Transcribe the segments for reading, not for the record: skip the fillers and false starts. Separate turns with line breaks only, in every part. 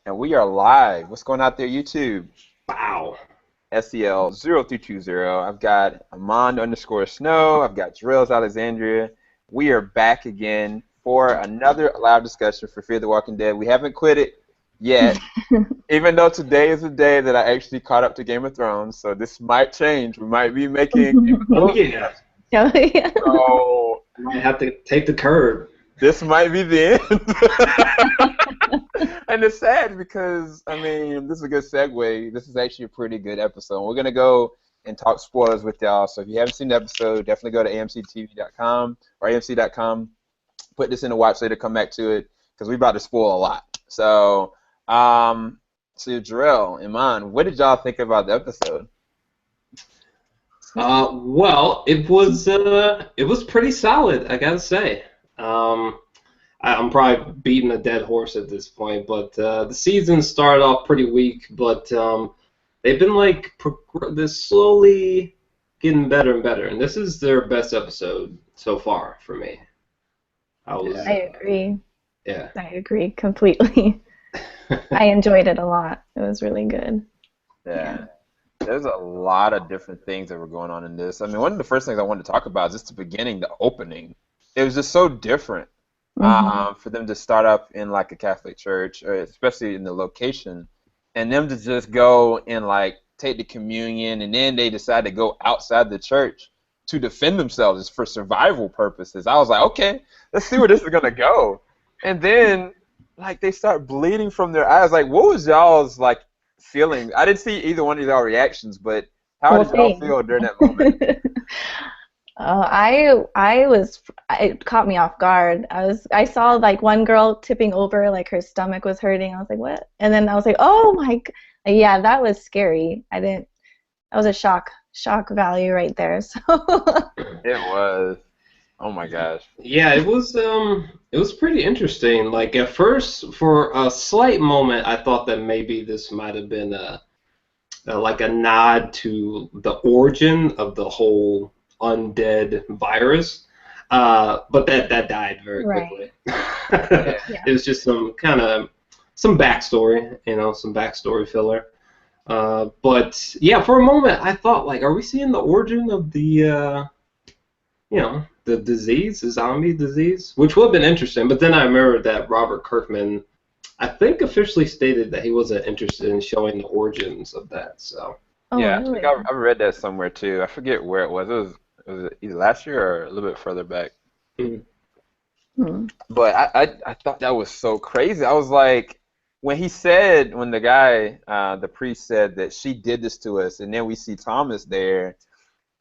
And we are live. What's going out there, YouTube?
Wow.
SEL0320. I've got Amon underscore Snow. I've got JOR-ELS Alexandria. We are back again for another live discussion for Fear the Walking Dead. We haven't quit it yet, even though today is the day that I actually caught up to Game of Thrones. So this might change. We might be making.
Oh yeah.
Oh, yeah.
So
You might have to take the curb.
this might be the end. And it's sad because, I mean, this is a good segue. This is actually a pretty good episode. We're going to go and talk spoilers with y'all. So if you haven't seen the episode, definitely go to amctv.com or amc.com. Put this in the watch later, come back to it, because we're about to spoil a lot. So, Jarrell, Iman, what did y'all think about the episode?
Well, it was pretty solid, I gotta say. I'm probably beating a dead horse at this point, but the season started off pretty weak, but they've been like they're slowly getting better and better, and this is their best episode so far for me.
I agree.
Yeah.
I agree completely. I enjoyed it a lot. It was really good.
Yeah. There's a lot of different things that were going on in this. I mean, one of the first things I wanted to talk about is just the beginning, the opening. It was just so different for them to start up in like a Catholic church, or especially in the location, and them to just go and like take the communion, and then they decide to go outside the church to defend themselves for survival purposes. I was like, okay, let's see where this is gonna go. And then like they start bleeding from their eyes. Like, what was y'all's like feeling? I didn't see either one of y'all reactions, but how did y'all feel during that moment?
It caught me off guard. I saw like one girl tipping over, like her stomach was hurting. I was like, what? And then I was like, oh my, yeah, that was scary. That was a shock value right there. So
It was. Oh my gosh.
Yeah, it was pretty interesting. Like at first, for a slight moment, I thought that maybe this might have been like a nod to the origin of the whole undead virus, but that died very quickly.
Yeah.
It was just some backstory, some backstory filler. But yeah, for a moment, I thought like, are we seeing the origin of the the disease, the zombie disease, which would have been interesting. But then I remembered that Robert Kirkman, I think, officially stated that he wasn't interested in showing the origins of that. So
Yeah,
really?
I think I read that somewhere too. I forget where it was. It was either last year or a little bit further back. But I thought that was so crazy. I was like, when the guy, the priest said that she did this to us, and then we see Thomas there,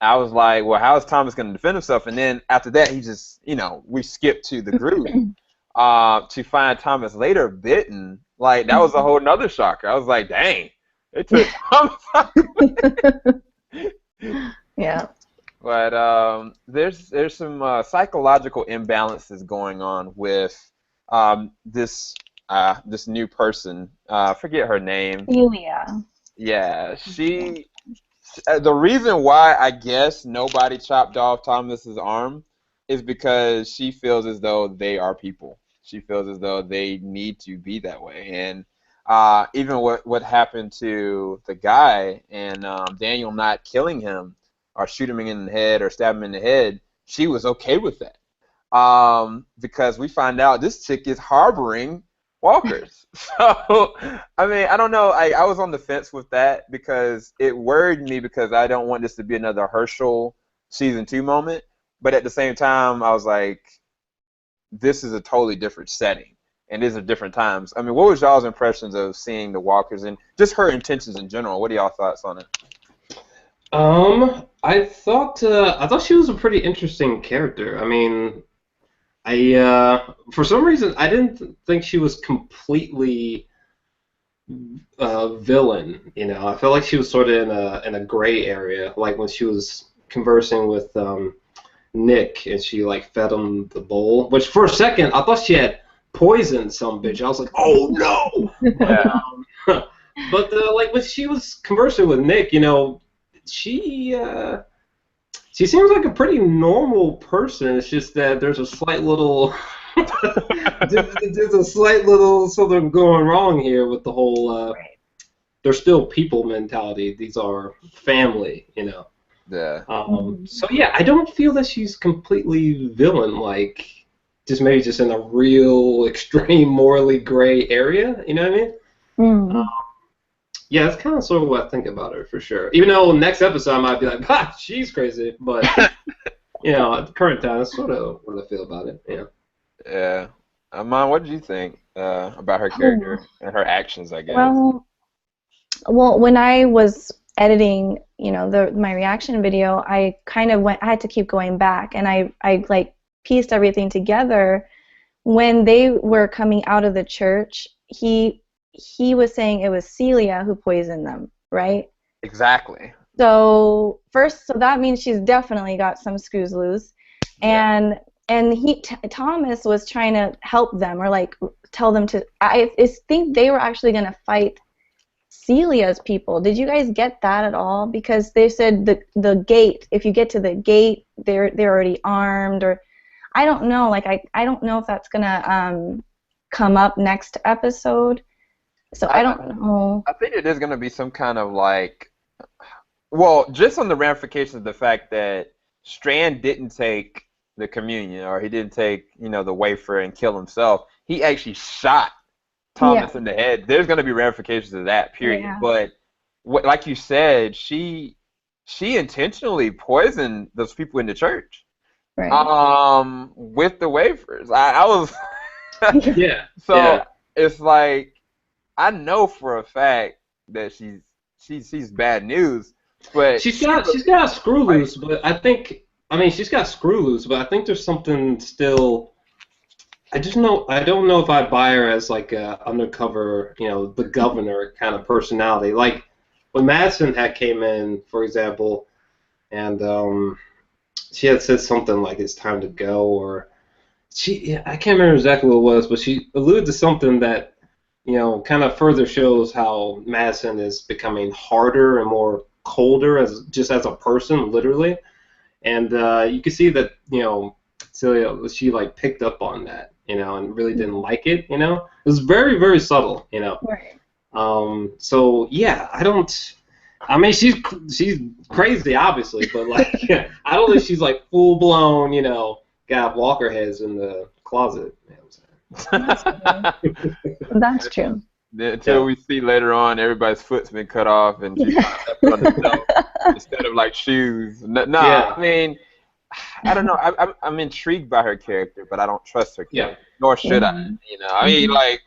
I was like, well, how is Thomas going to defend himself? And then after that, he just, we skipped to the group to find Thomas later bitten. Like, that was a whole nother shocker. I was like, dang, they took Thomas out.
Yeah.
But there's some psychological imbalances going on with this new person. I forget her name.
Celia.
Yeah, she. The reason why I guess nobody chopped off Thomas's arm is because she feels as though they are people. She feels as though they need to be that way. And even what happened to the guy and Daniel not killing him or shooting him in the head or stabbing him in the head, she was okay with that. Because we find out this chick is harboring walkers. So, I mean, I don't know. I was on the fence with that because it worried me because I don't want this to be another Herschel season 2 moment. But at the same time, I was like, this is a totally different setting. And these are different times. I mean, what was y'all's impressions of seeing the walkers and just her intentions in general? What are y'all thoughts on it?
I thought she was a pretty interesting character. I mean, for some reason, I didn't think she was completely villain. I felt like she was sort of in a gray area, like when she was conversing with Nick and she like fed him the bowl. Which for a second, I thought she had poisoned some bitch. I was like, oh no!
Yeah.
But like when she was conversing with Nick, she seems like a pretty normal person. It's just that there's a slight little There's a slight little something going wrong here with the whole. They're still people mentality. These are family, you know.
Yeah.
So yeah, I don't feel that she's completely villain-like. Maybe just in a real extreme morally gray area. You know what I mean?
Mm.
Yeah, that's kind of sort of what I think about her for sure. Even though next episode I might be like, "Ha, she's crazy," but you know, at the current time, that's sort of what I feel about it. Yeah.
Yeah. Amon, what did you think about her character and her actions, I guess?
Well, when I was editing, you know, my reaction video, I kind of I had to keep going back, and I like pieced everything together. When they were coming out of the church, he was saying it was Celia who poisoned them, right?
Exactly.
So that means she's definitely got some screws loose, and Thomas was trying to help them, or like tell them to. I think they were actually going to fight Celia's people. Did you guys get that at all? Because they said the gate. If you get to the gate, they're already armed, or I don't know. Like I don't know if that's gonna come up next episode. So I don't know.
I think it is gonna be some kind of like. Well, just on the ramifications of the fact that Strand didn't take the communion, or he didn't take, you know, the wafer and kill himself. He actually shot Thomas in the head. There's going to be ramifications of that, period.
Yeah.
But like you said, she intentionally poisoned those people in the church.
Right.
With the wafers. I was.
Yeah.
So it's like, I know for a fact that she's bad news. But
she's got a screw loose, but I think she's got screw loose, but I think there's something still. I don't know if I buy her as like a undercover, you know, the governor kind of personality. Like when Madison had came in, for example, and she had said something like it's time to go, or I can't remember exactly what it was, but she alluded to something that, you know, kind of further shows how Madison is becoming harder and more colder as a person, literally. And you can see that, you know, Celia, she like picked up on that, you know, and really didn't like it, you know. It was very, very subtle, you know.
Right.
So yeah, she's crazy, obviously, but like, I don't think she's like full blown, you know, got walker heads in the closet. You know what I'm saying?
That's true.
Until we see later on, everybody's foot's been cut off and she's put on herself instead of like shoes. I mean, I don't know. I'm intrigued by her character, but I don't trust her character. Nor should I. You know, I mean, like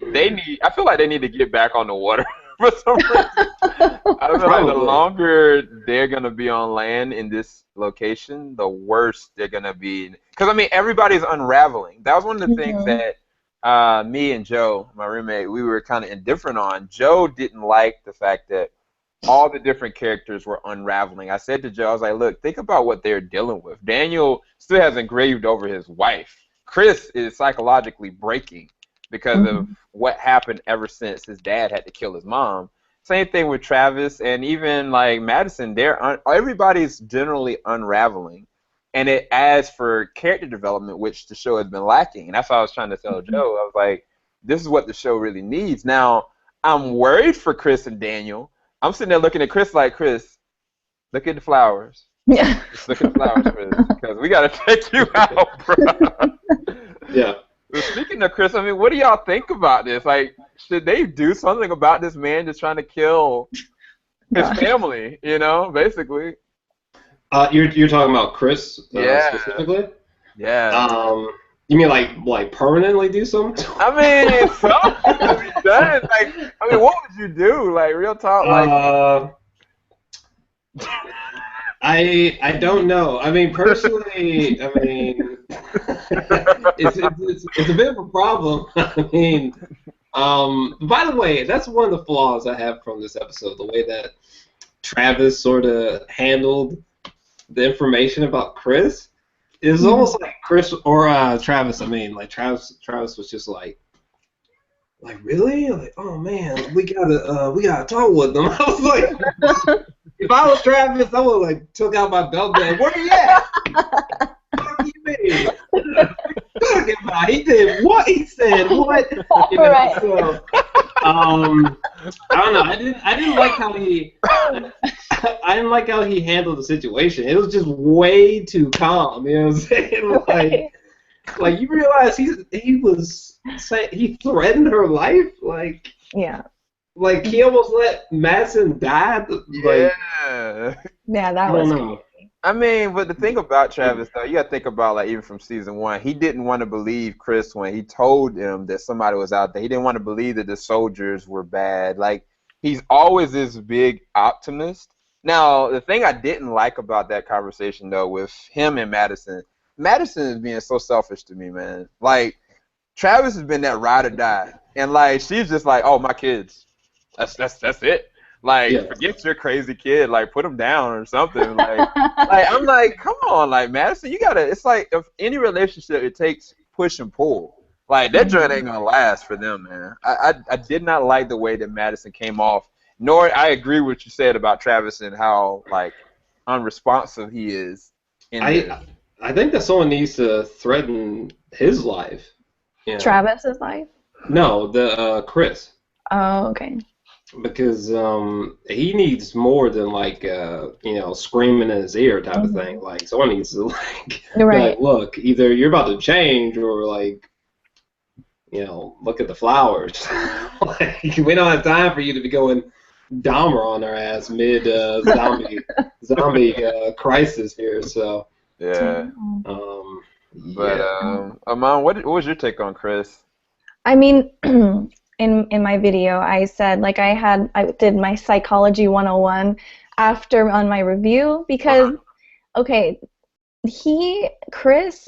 I feel like they need to get back on the water for some reason. I don't know. Like, the longer they're gonna be on land in this location, the worse they're gonna be. Because I mean, everybody's unraveling. That was one of the things that. Me and Joe, my roommate, we were kind of indifferent on. Joe didn't like the fact that all the different characters were unraveling. I said to Joe, I was like, look, think about what they're dealing with. Daniel still has engraved over his wife. Chris is psychologically breaking because of what happened ever since his dad had to kill his mom. Same thing with Travis and even like Madison. Everybody's generally unraveling. And it adds for character development, which the show has been lacking. And that's what I was trying to tell Joe. I was like, this is what the show really needs. Now, I'm worried for Chris and Daniel. I'm sitting there looking at Chris like, Chris, look at the flowers.
Yeah.
Just look at the flowers, Chris, because we got to take you out, bro.
Yeah.
But speaking of Chris, I mean, what do y'all think about this? Like, should they do something about this man just trying to kill his family, you know, basically?
You're talking about Chris specifically?
Yeah.
You mean like permanently do something?
I mean, something can be done. Like, I mean, what would you do? Like, real talk. Like,
I don't know. I mean, personally, I mean, it's a bit of a problem. I mean, by the way, that's one of the flaws I have from this episode. The way that Travis sort of handled the information about Chris is almost like Chris or Travis. I mean, like Travis was just like really? Like, oh man, we gotta talk with them. I was like, if I was Travis, I would like took out my belt bag. Where you at? What do you mean? talking about? He did what? He said what? You know,
Right.
so, I don't know. I didn't like how he. I didn't like how he handled the situation. It was just way too calm. You know what I'm saying? Like you realize he threatened her life.
Yeah.
Like he almost let Madison die. Like,
Yeah,
that
I
was
don't know.
I mean, but the thing about Travis, though, you got to think about, like, even from season 1, he didn't want to believe Chris when he told him that somebody was out there. He didn't want to believe that the soldiers were bad. Like, he's always this big optimist. Now, the thing I didn't like about that conversation, though, with him and Madison is being so selfish to me, man. Like, Travis has been that ride or die. And, like, she's just like, oh, my kids. That's it. Like,
Yeah.
forget your crazy kid. Like, put him down or something. Like, I'm like, come on, like, Madison, you gotta. It's like if any relationship, it takes push and pull. Like that joint ain't gonna last for them, man. I did not like the way that Madison came off. Nor I agree with what you said about Travis and how like unresponsive he is in this.
I think that someone needs to threaten his life. You know?
Travis's life?
No, the Chris.
Oh, okay.
Because he needs more than like screaming in his ear type of thing. Like someone needs to
Right.
like, look, either you're about to change or like look at the flowers. Like we don't have time for you to be going Dahmer on our ass mid zombie crisis here. So
Yeah. But
yeah.
Amon, what was your take on Chris?
I mean, in my video, I said like I did my psychology 101 after on my review because okay, Chris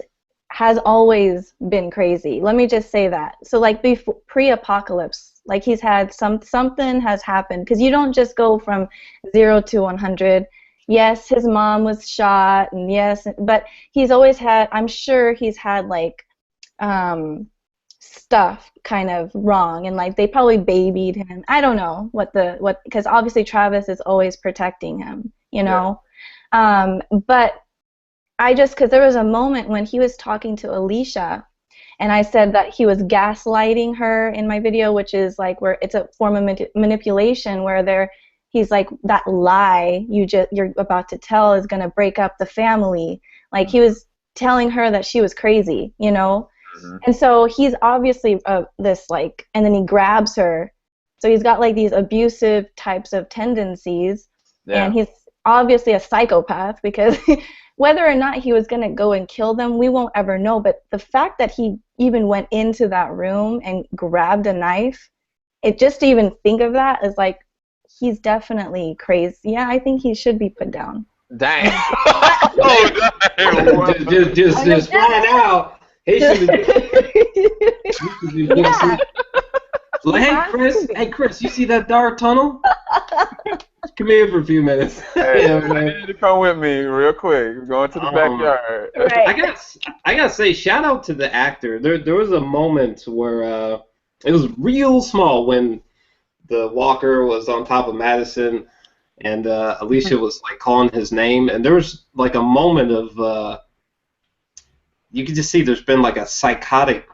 has always been crazy. Let me just say that. So like before pre-apocalypse, like he's had something has happened because you don't just go from 0 to 100. Yes, his mom was shot, and yes, but he's always had. I'm sure he's had like stuff kind of wrong, and like they probably babied him. I don't know what because obviously Travis is always protecting him, you know. Yeah. But I just because there was a moment when he was talking to Alicia, and I said that he was gaslighting her in my video, which is like where it's a form of manipulation where he's like that lie you're about to tell is gonna break up the family. Like he was telling her that she was crazy, you know. And so he's obviously this like, and then he grabs her. So he's got like these abusive types of tendencies, and he's obviously a psychopath because whether or not he was going to go and kill them, we won't ever know. But the fact that he even went into that room and grabbed a knife, it just to even think of that is like, he's definitely crazy. Yeah, I think he should be put down.
Dang.
just flat out. He should
Yeah.
Hey Chris, you see that dark tunnel? Come here for a few minutes.
Hey, I need you to come with me real quick. We're going to the backyard.
Right.
I gotta say, shout out to the actor. There was a moment where it was real small when the walker was on top of Madison and Alicia was like calling his name, and there was like a moment of you could just see there's been like a psychotic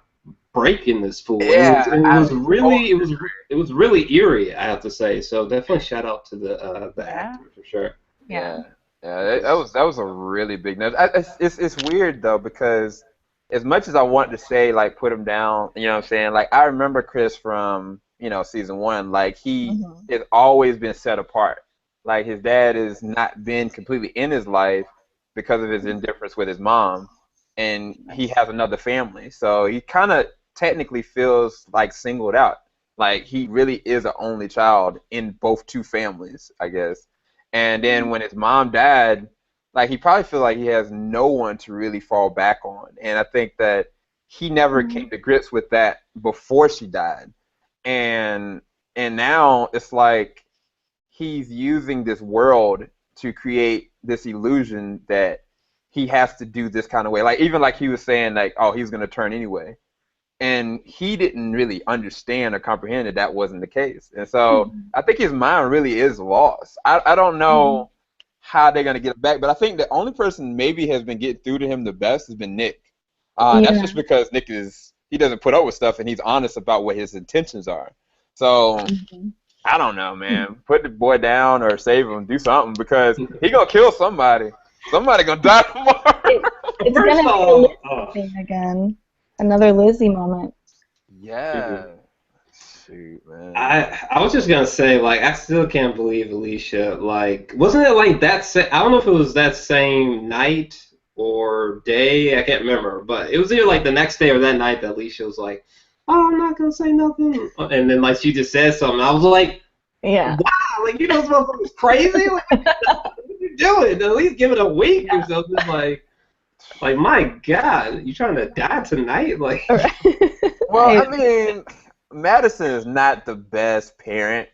break in this fool.
Yeah,
it was really eerie, I have to say. So definitely shout out to the actor for sure.
Yeah.
That was a really big note. It's weird though because as much as I wanted to say like put him down, you know what I'm saying? Like I remember Chris from season 1. Like he has always been set apart. Like his dad has not been completely in his life because of his indifference with his mom. And he has another family, so he kind of technically feels like singled out. Like he really is an only child in both two families, I guess. And then when his mom died, like he probably feels like he has no one to really fall back on. And I think that he never came to grips with that before she died. And now it's like he's using this world to create this illusion that he has to do this kind of way. Like even like he was saying like, oh, he's gonna turn anyway, and he didn't really understand or comprehend that wasn't the case. And so I think his mind really is lost. I don't know how they're gonna get it back, but I think the only person maybe has been getting through to him the best has been Nick. That's
Yeah.
just because Nick he doesn't put up with stuff and he's honest about what his intentions are. So
Mhm.
I don't know, man. Put the boy down or save him, do something because he gonna kill somebody. Somebody gonna die tomorrow.
It's
First
gonna
of
be a
all,
Lizzie thing again. Another Lizzie moment.
Yeah. Shoot, man.
I was just gonna say, like, I still can't believe Alicia. Like, wasn't it like that? I don't know if it was that same night or day. I can't remember, but it was either like the next day or that night that Alicia was like, "Oh, I'm not gonna say nothing," and then like she just said something. I was like,
Yeah.
"Wow, like you know, this motherfucker's crazy. Like, what you doing? At least give it a week or something." Like my God, you trying to die tonight? Like,
Well, I mean, Madison is not the best parent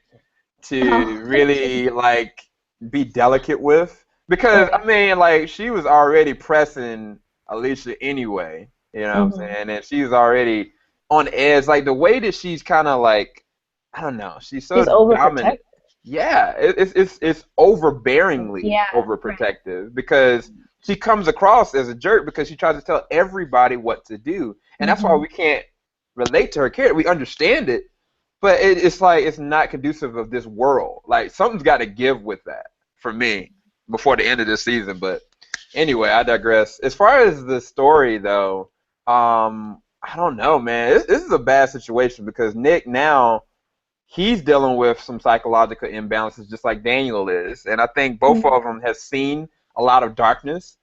to really like be delicate with because I mean, like she was already pressing Alicia anyway. You know what I'm saying? And she's already on edge. Like the way that she's kind of like, I don't know, she's so
She's
dominant.
overprotective.
Yeah, it's overbearingly
Yeah.
overprotective because she comes across as a jerk because she tries to tell everybody what to do, and that's why we can't relate to her character. We understand it, but it's like it's not conducive of this world. Like something's got to give with that for me before the end of this season. But anyway, I digress. As far as the story, though, I don't know, man. This is a bad situation because Nick now he's dealing with some psychological imbalances, just like Daniel is, and I think both of them have seen a lot of darkness,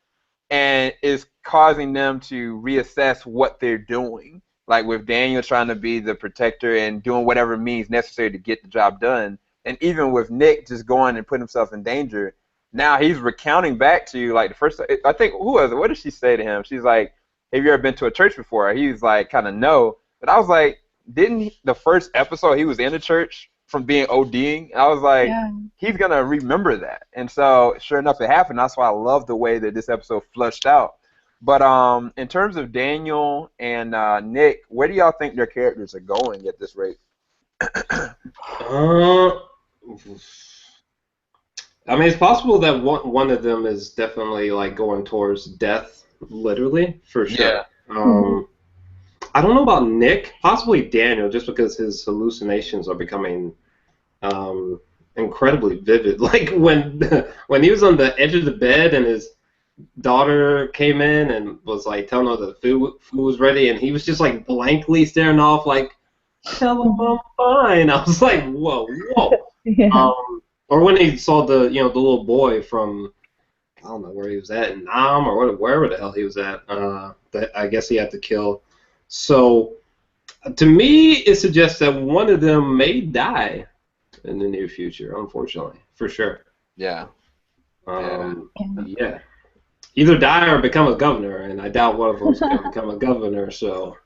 and is causing them to reassess what they're doing. Like with Daniel trying to be the protector and doing whatever means necessary to get the job done, and even with Nick just going and putting himself in danger. Now he's recounting back to like the first. I think who was it? What did she say to him? She's like, "Have you ever been to a church before?" He's like, kind of no. But I was like, didn't the first episode he was in a church from being ODing? I was like, he's gonna remember that. And so sure enough, it happened. That's why I love the way that this episode flushed out. But in terms of Daniel and Nick, where do y'all think their characters are going at this rate?
I mean, it's possible that one of them is definitely like going towards death, literally, for sure.
Yeah.
I don't know about Nick, possibly Daniel, just because his hallucinations are becoming incredibly vivid. Like when he was on the edge of the bed and his daughter came in and was like telling her the food was ready, and he was just like blankly staring off, like, "Tell him I'm fine." I was like, "Whoa, whoa." Or when he saw the the little boy from, I don't know where he was at, in Nam or wherever the hell he was at, that I guess he had to kill. So, to me, it suggests that one of them may die in the near future, unfortunately, for sure.
Yeah.
Yeah. Either die or become a governor, and I doubt one of them's going to become a governor, so,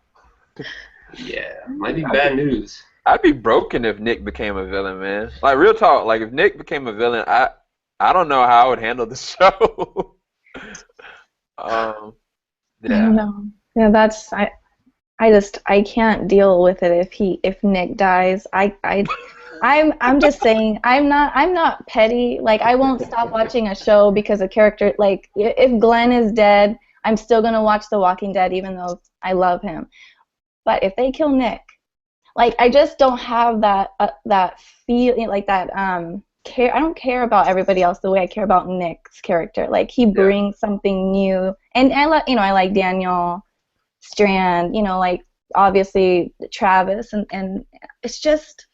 yeah, might be bad news.
I'd be broken if Nick became a villain, man. Like, real talk, like, if Nick became a villain, I don't know how I would handle the show.
I don't know. Yeah, I can't deal with it if Nick dies. I'm just saying I'm not petty. Like I won't stop watching a show because a character like if Glenn is dead, I'm still gonna watch The Walking Dead even though I love him. But if they kill Nick, like I just don't have that feeling like that care. I don't care about everybody else the way I care about Nick's character. Like he brings something new, and I like Daniel, Strand, like obviously Travis, and it's just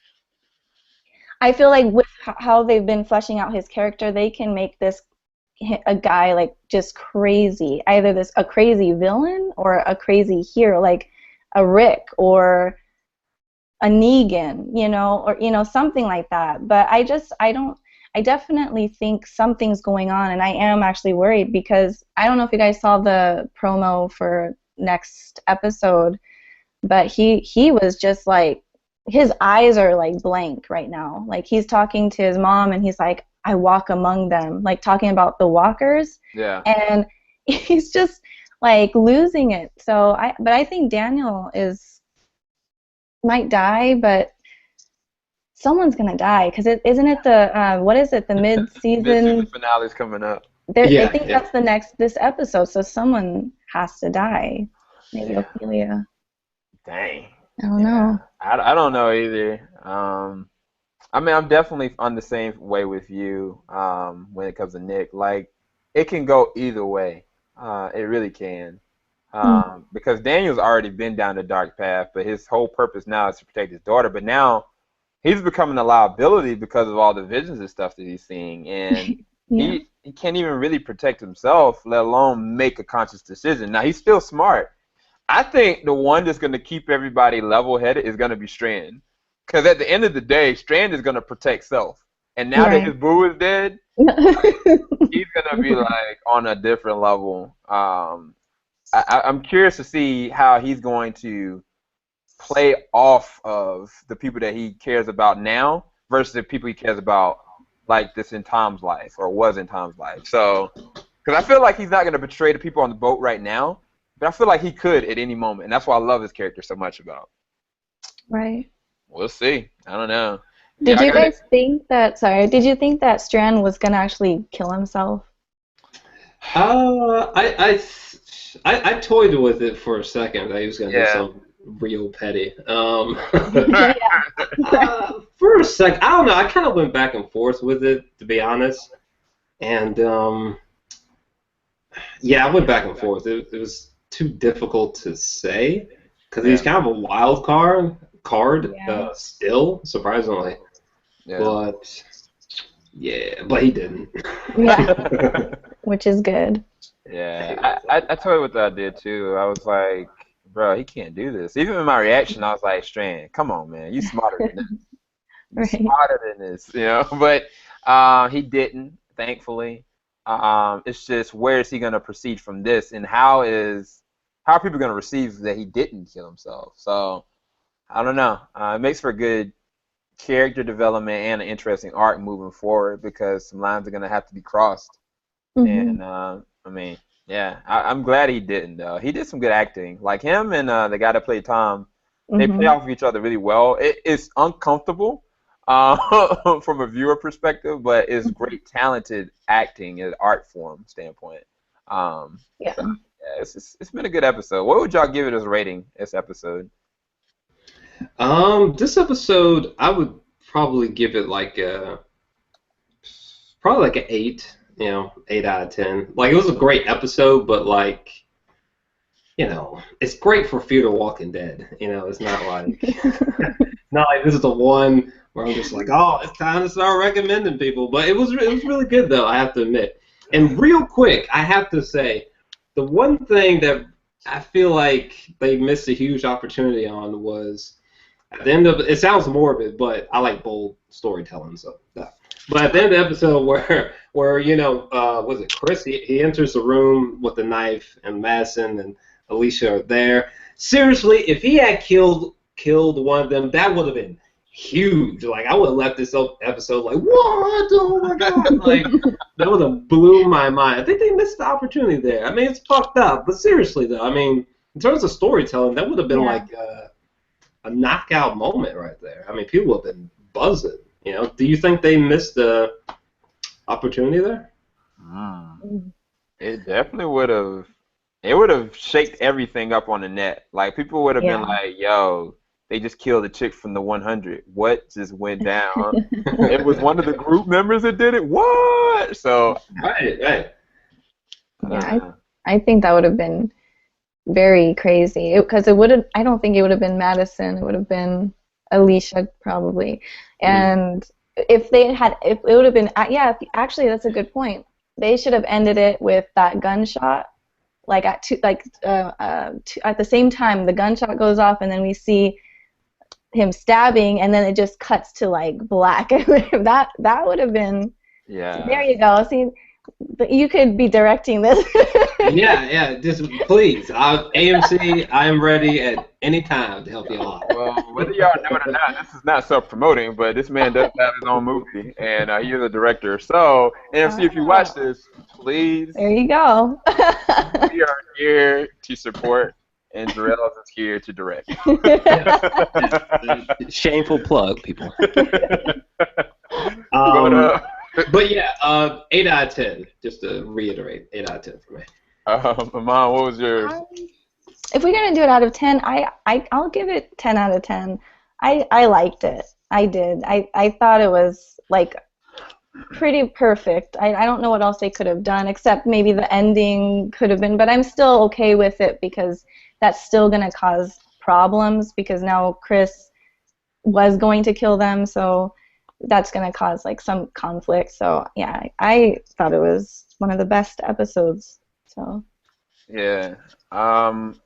I feel like with how they've been fleshing out his character, they can make a guy like just crazy, either a crazy villain or a crazy hero, like a Rick or a Negan, or something like that. But I definitely think something's going on, and I am actually worried because I don't know if you guys saw the promo for next episode, but he was just like his eyes are like blank right now. Like he's talking to his mom and he's like, "I walk among them," like talking about the walkers.
Yeah.
And he's just like losing it. So I think Daniel might die, but someone's gonna die because isn't it the what is it, the mid-season
Mid-season finale's coming up.
I think that's this episode, so someone has to die. Maybe
Yeah.
Ophelia.
Dang.
I don't
Yeah.
know.
I don't know either. I mean, I'm definitely on the same way with you when it comes to Nick. Like, it can go either way. It really can.
Mm,
Because Daniel's already been down the dark path, but his whole purpose now is to protect his daughter. But now he's becoming a liability because of all the visions and stuff that he's seeing, and
yeah.
he can't even really protect himself, let alone make a conscious decision. Now he's still smart. I think the one that's going to keep everybody level-headed is going to be Strand, because at the end of the day, Strand is going to protect self, and now that his
Right.
boo is dead, he's going to be like on a different level. I'm curious to see how he's going to play off of the people that he cares about now versus the people he cares about like this in Tom's life or was in Tom's life. So, because I feel like he's not going to betray the people on the boat right now, but I feel like he could at any moment, and that's why I love his character so much about.
Right.
We'll see. I don't know.
Did
Yeah, I
you
got it.
guys think that, sorry, did you think that Strand was gonna actually kill himself?
I toyed with it for a second. That he was gonna do
Yeah.
something real petty.
Yeah.
For a sec, I don't know. I kind of went back and forth with it, to be honest. And yeah, I went back and forth. It was too difficult to say because he's
Yeah.
kind of a wild card
Yeah.
still, surprisingly.
Yeah.
But yeah, but he didn't.
Yeah. Which is good.
Yeah, I told you what I did too. I was like, bro, he can't do this. Even in my reaction, I was like, Strand, come on, man, you smarter than this. You
Right.
smarter than this, you know. But he didn't, thankfully. It's just where is he gonna proceed from this, and how are people gonna receive that he didn't kill himself? So I don't know. It makes for good character development and an interesting arc moving forward because some lines are gonna have to be crossed.
Hmm.
And I mean, yeah, I'm glad he didn't though. He did some good acting. Like him and the guy that played Tom, they play
Hmm.
off of each other really well. It's uncomfortable from a viewer perspective, but it's great, talented acting and art form standpoint.
Yeah.
So yeah, it's been a good episode. What would y'all give it as a rating? This episode?
This episode, I would probably give it probably like an 8. 8 out of 10. Like it was a great episode, but like it's great for Fear the Walking Dead. It's not like this is the one where I'm just like, oh, it's time to start recommending people. But it was really good though, I have to admit. And real quick, I have to say, the one thing that I feel like they missed a huge opportunity on was at the end of it sounds morbid, but I like bold storytelling, so yeah. But at the end of the episode where was it Chris? He enters the room with the knife, and Madison and Alicia are there. Seriously, if he had killed one of them, that would have been huge. Like I would have left this episode like, what? Oh my god! Like that would have blew my mind. I think they missed the opportunity there. I mean, it's fucked up, but seriously though, I mean, in terms of storytelling, that would have been
Yeah.
like a knockout moment right there. I mean, people have been buzzing. Do you think they missed the opportunity there?
It definitely would have. It would have shaked everything up on the net. Like people would have been
Yeah.
like, "Yo, they just killed a chick from the 100. What just went down? It was one of the group members that did it. What?" So
Right.
I don't
Yeah.
know.
I think that would have been very crazy because it would have. I don't think it would have been Madison. It would have been Alicia probably. And if it would have been, yeah. Actually, that's a good point. They should have ended it with that gunshot, like at the same time the gunshot goes off, and then we see him stabbing, and then it just cuts to like black. That would have been.
Yeah.
There you go. See, you could be directing this.
Yeah. Just please, AMC. I am ready at any time to help you out.
Well, whether y'all know it or not, this is not self-promoting, but this man does have his own movie, and he is a director. So, AMC, if you watch this, please,
There you go.
we are here to support, and JOR-ELS is here to direct.
Shameful plug, people. But yeah, 8 out of 10. Just to reiterate, 8 out of 10 for me.
Amon, what was yours?
if we're gonna do it out of 10, I'll give it 10 out of 10. I liked it. I did. I thought it was like pretty perfect. I don't know what else they could have done, except maybe the ending could have been, but I'm still okay with it because that's still going to cause problems because now Chris was going to kill them, so that's going to cause like some conflict. So yeah, I thought it was one of the best episodes. So
Yeah.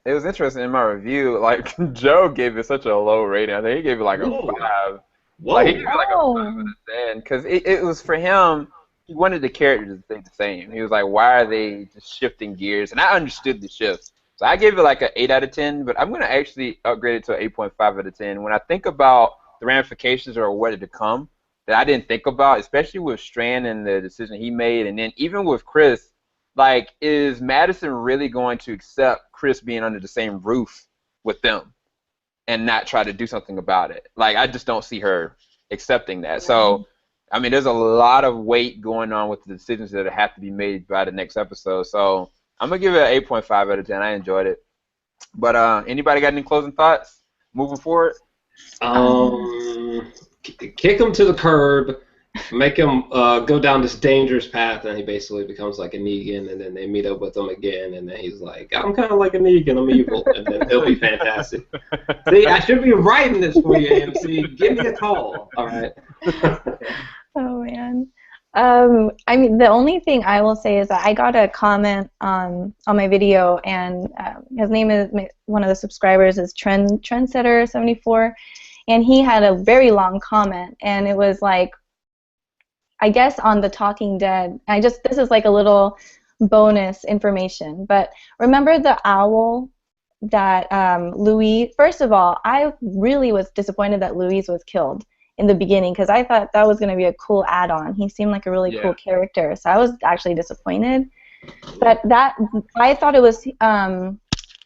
It was interesting in my review. Like Joe gave it such a low rating. I think he gave it like a
Ooh.
5.
Whoa.
Like he gave it like a 5
Oh.
out of 10 because it was for him. He wanted the characters to stay the same. He was like, why are they just shifting gears? And I understood the shifts. So I gave it like an 8 out of 10, but I'm going to actually upgrade it to an 8.5 out of 10. When I think about the ramifications or what to come that I didn't think about, especially with Strand and the decision he made, and then even with Chris, like, is Madison really going to accept Chris being under the same roof with them and not try to do something about it? Like, I just don't see her accepting that. So, I mean, there's a lot of weight going on with the decisions that have to be made by the next episode. So, I'm going to give it an 8.5 out of 10. I enjoyed it. But anybody got any closing thoughts moving forward?
Kick him to the curb, make him go down this dangerous path, and he basically becomes like a Negan, and then they meet up with him again, and then he's like, I'm kind of like a Negan, I'm evil, and then he'll be fantastic. See, I should be writing this for you, AMC. Give me a call, all right?
Oh man. I mean, the only thing I will say is that I got a comment on my video, and his name is, one of the subscribers is Trendsetter74, and he had a very long comment, and it was like, I guess on The Talking Dead. This is like a little bonus information, but remember the owl that Louise, first of all, I really was disappointed that Louise was killed in the beginning because I thought that was going to be a cool add-on. He seemed like a really cool character, so I was actually disappointed. But I thought it was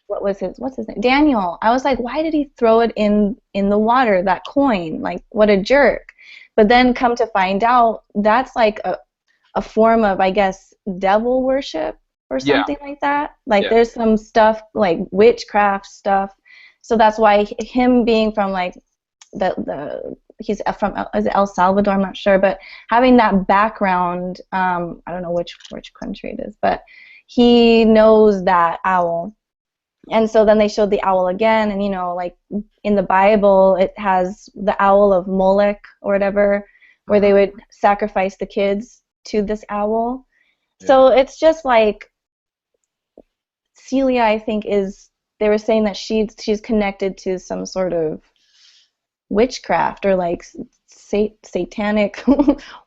what's his name? Daniel. I was like, why did he throw it in the water, that coin? Like, what a jerk. But then come to find out, that's like a form of, I guess, devil worship or something like that. Like there's some stuff like witchcraft stuff. So that's why him being from like he's from, is it El Salvador? I'm not sure, but having that background, I don't know which country it is, but he knows that owl. And so then they showed the owl again, and like in the Bible, it has the owl of Molech or whatever, where they would sacrifice the kids to this owl. Yeah. So it's just like Celia, I think, they were saying that she's connected to some sort of witchcraft or like satanic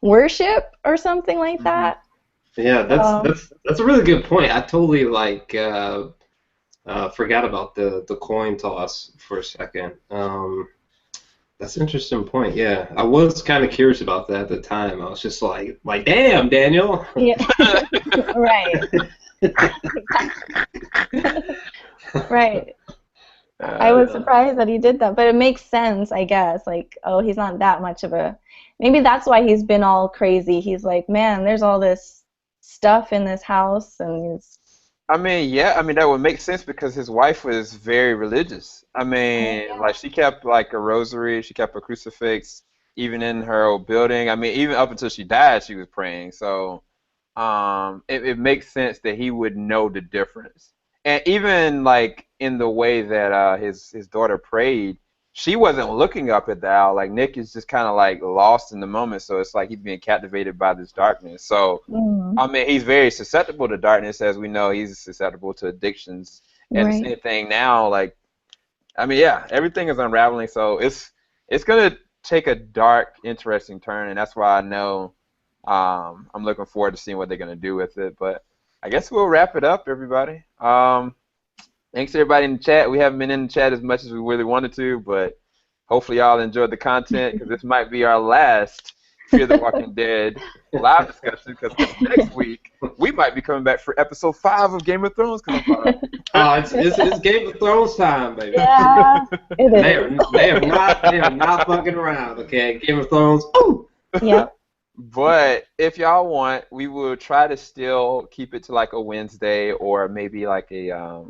worship or something like that.
Yeah, that's a really good point. I totally forgot about the coin toss for a second. That's an interesting point. Yeah, I was kind of curious about that at the time. I was just like, damn, Daniel.
Yeah. Right. Right. I was surprised that he did that, but it makes sense, I guess. Like, oh, he's not that much of a. Maybe that's why he's been all crazy. He's like, man, there's all this stuff in this house, and he's.
I mean, yeah, I mean, that would make sense because his wife was very religious. I mean, like, she kept, like, a rosary, she kept a crucifix, even in her old building. I mean, even up until she died, she was praying. So it makes sense that he would know the difference. And even, like, in the way that his daughter prayed, she wasn't looking up at the owl. Like, Nick is just kind of, like, lost in the moment. So it's like he's being captivated by this darkness. So, I mean, he's very susceptible to darkness. As we know, he's susceptible to addictions. And the same thing now, like, I mean, yeah, everything is unraveling. So it's going to take a dark, interesting turn. And that's why I know I'm looking forward to seeing what they're going to do with it. But I guess we'll wrap it up, everybody. Thanks, everybody in the chat. We haven't been in the chat as much as we really wanted to, but hopefully y'all enjoyed the content because this might be our last Fear the Walking Dead live discussion because next week we might be coming back for episode 5 of Game of Thrones.
It's Game of Thrones time, baby.
Yeah, it is.
They are not fucking around, okay? Game of Thrones. Ooh.
Yeah.
But if y'all want, we will try to still keep it to like a Wednesday or maybe like a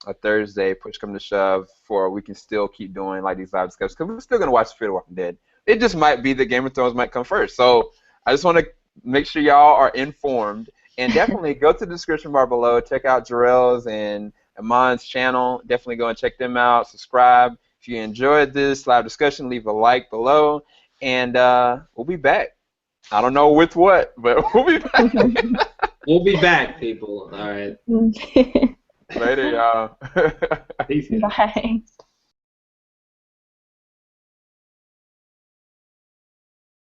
a Thursday, push come to shove, for we can still keep doing like these live discussions, because we're still gonna watch Fear the Walking Dead. It just might be that Game of Thrones might come first. So I just want to make sure y'all are informed, and definitely go to the description bar below. Check out JOR-ELS and Imon's channel. Definitely go and check them out. Subscribe. If you enjoyed this live discussion, leave a like below, and we'll be back. I don't know with what, but we'll be back.
We'll be back, people. All right.
Later, y'all.
Peace.
Bye.